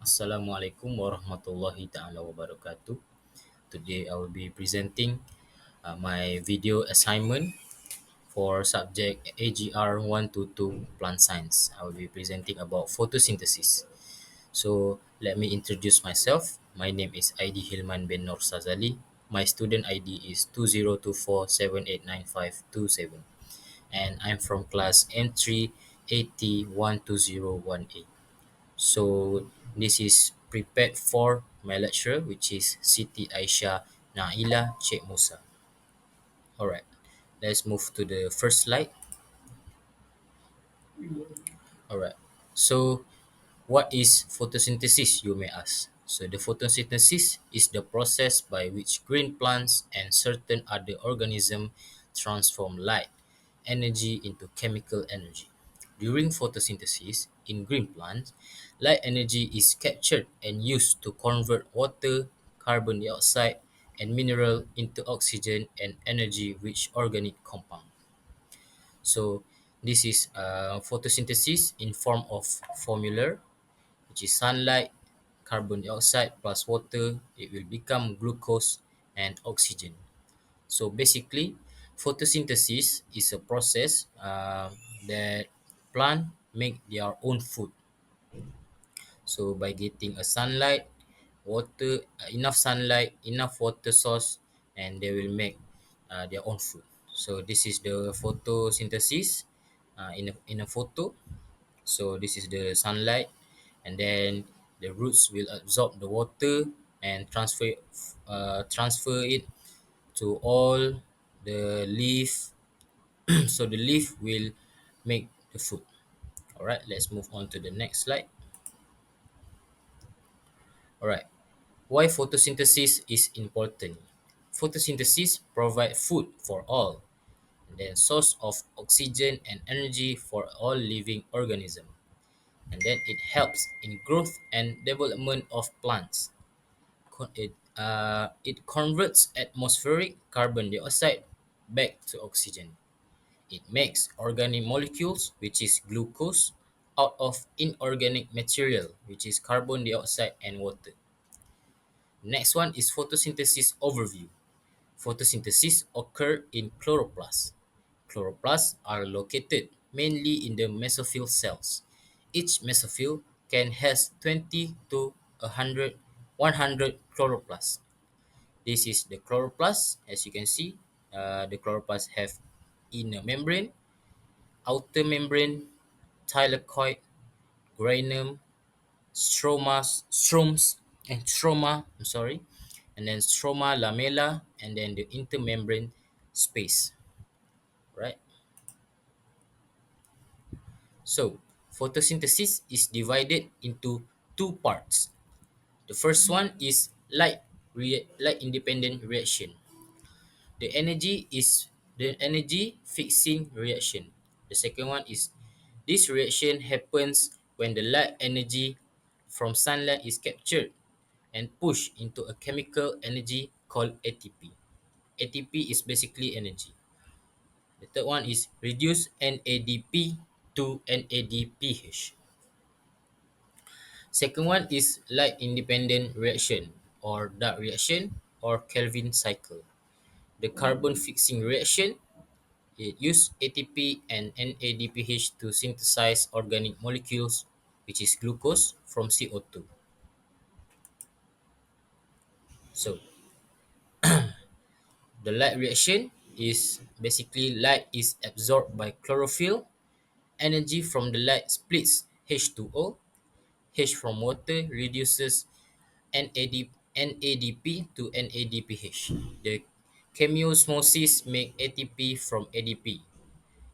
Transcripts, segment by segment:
Assalamualaikum warahmatullahi taala wabarakatuh. Today I will be presenting my video assignment for subject AGR 122 Plant Science. I will be presenting about photosynthesis. So let me introduce myself. My name is ID Hilman bin Nur Sazali. My student ID is 2024789527 and I'm from class M3 80 12018. So this is prepared for my lecturer, which is Siti Aisyah Naila Sheikh Musa. Alright, let's move to the first slide. Alright, so what is photosynthesis, you may ask? So the photosynthesis is the process by which green plants and certain other organisms transform light energy into chemical energy. During photosynthesis in green plants, light energy is captured and used to convert water, carbon dioxide, and mineral into oxygen and energy-rich organic compound. So this is photosynthesis in form of formula, which is sunlight, carbon dioxide plus water. It will become glucose and oxygen. So basically, photosynthesis is a process that plant make their own food. So by getting a sunlight, water, enough sunlight, enough water source, and they will make their own food. So this is the photosynthesis in a photo. So this is the sunlight, and then the roots will absorb the water and transfer it to all the leaf. So the leaf will make the food. All right, let's move on to the next slide. All right, why photosynthesis is important? Photosynthesis provide food for all, and then source of oxygen and energy for all living organism, and then it helps in growth and development of plants. It converts atmospheric carbon dioxide back to oxygen. It makes organic molecules, which is glucose, out of inorganic material, which is carbon dioxide and water. Next one is photosynthesis overview. Photosynthesis occur in chloroplasts. Chloroplasts are located mainly in the mesophyll cells. Each mesophyll can has 20 to 100 chloroplasts. This is the chloroplast. As you can see, the chloroplasts have inner membrane, outer membrane, thylakoid, granum, stroma, I'm sorry, and then stroma lamella, and then the intermembrane space, right? So, photosynthesis is divided into two parts. The first one is light independent reaction. The energy fixing reaction. The second one is this reaction happens when the light energy from sunlight is captured and pushed into a chemical energy called ATP. ATP is basically energy. The third one is reduce NADP to NADPH. Second one is light independent reaction or dark reaction or Kelvin cycle. The carbon fixing reaction, it uses ATP and NADPH to synthesize organic molecules, which is glucose, from CO2. So, the light reaction is basically light is absorbed by chlorophyll. Energy from the light splits H2O. H from water reduces NADP to NADPH. The chemiosmosis make ATP from ADP.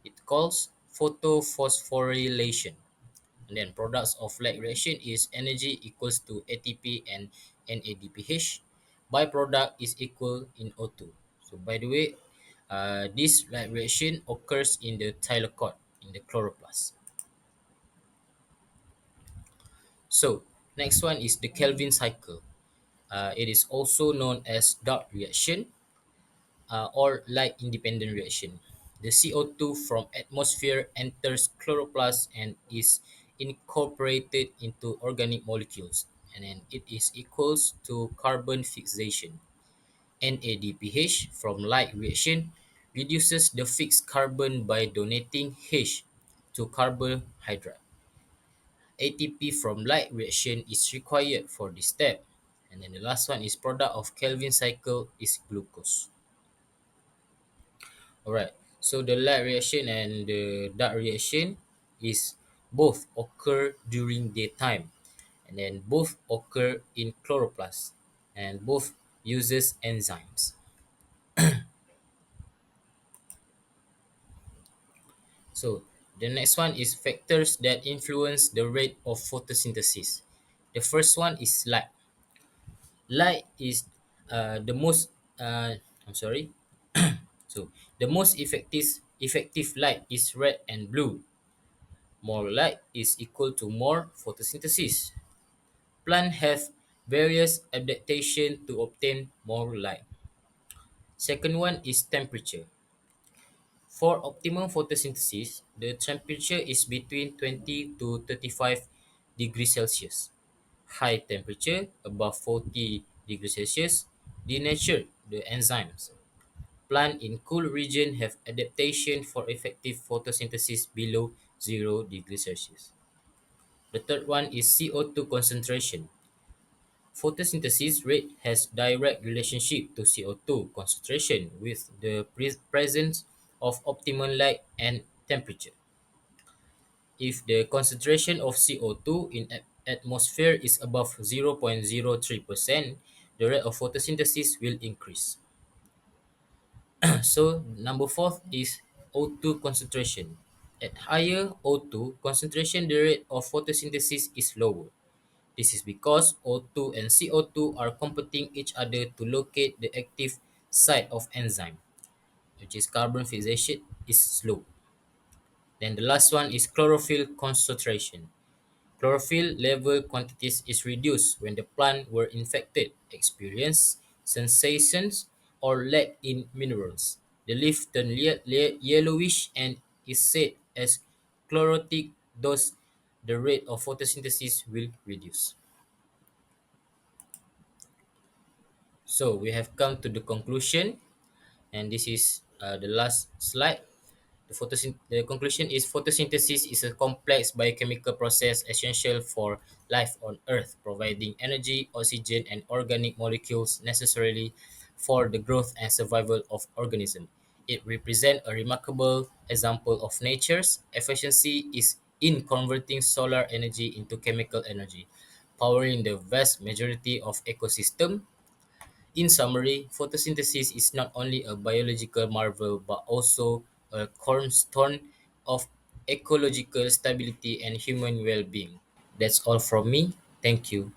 It calls photophosphorylation. And then products of light reaction is energy equals to ATP and NADPH. Byproduct is equal in O2. So by the way, this light reaction occurs in the thylakoid, in the chloroplast. So next one is the Kelvin cycle. It is also known as dark reaction or light independent reaction. The CO2 from atmosphere enters chloroplast and is incorporated into organic molecules. and then it is equals to carbon fixation. NADPH from light reaction reduces the fixed carbon by donating H to carbohydrate. ATP from light reaction is required for this step. And then the last one is product of Kelvin cycle is glucose. Alright, so the light reaction and the dark reaction is both occur during daytime, and then both occur in chloroplast, and both uses enzymes. So the next one is factors that influence the rate of photosynthesis. The first one is light. Light is the most I'm sorry. So the most effective light is red and blue. More light is equal to more photosynthesis. Plant have various adaptation to obtain more light. Second one is temperature. For optimum photosynthesis, the temperature is between 20 to 35 degrees Celsius. High temperature above 40 degrees Celsius denature the enzymes. Plant in cool region have adaptation for effective photosynthesis below 0 degrees Celsius. The third one is CO2 concentration. Photosynthesis rate has direct relationship to CO2 concentration with the presence of optimal light and temperature. If the concentration of CO2 in atmosphere is above 0.03%, the rate of photosynthesis will increase. So number fourth is O2 concentration. At higher O2 concentration, the rate of photosynthesis is lower. This is because O2 and CO2 are competing each other to locate the active site of enzyme, which is carbon fixation is slow. Then the last one is chlorophyll concentration. Chlorophyll level quantities is reduced when the plant were infected, experience sensations, or lack in minerals. The leaf turn yellowish and is said as chlorotic, thus the rate of photosynthesis will reduce. So we have come to the conclusion, and this is the last slide. The conclusion is photosynthesis is a complex biochemical process essential for life on Earth, providing energy, oxygen, and organic molecules necessarily for the growth and survival of organisms. It represents a remarkable example of nature's efficiency is in converting solar energy into chemical energy, powering the vast majority of ecosystem. In summary, photosynthesis is not only a biological marvel but also a cornerstone of ecological stability and human well being. That's all from me. Thank you.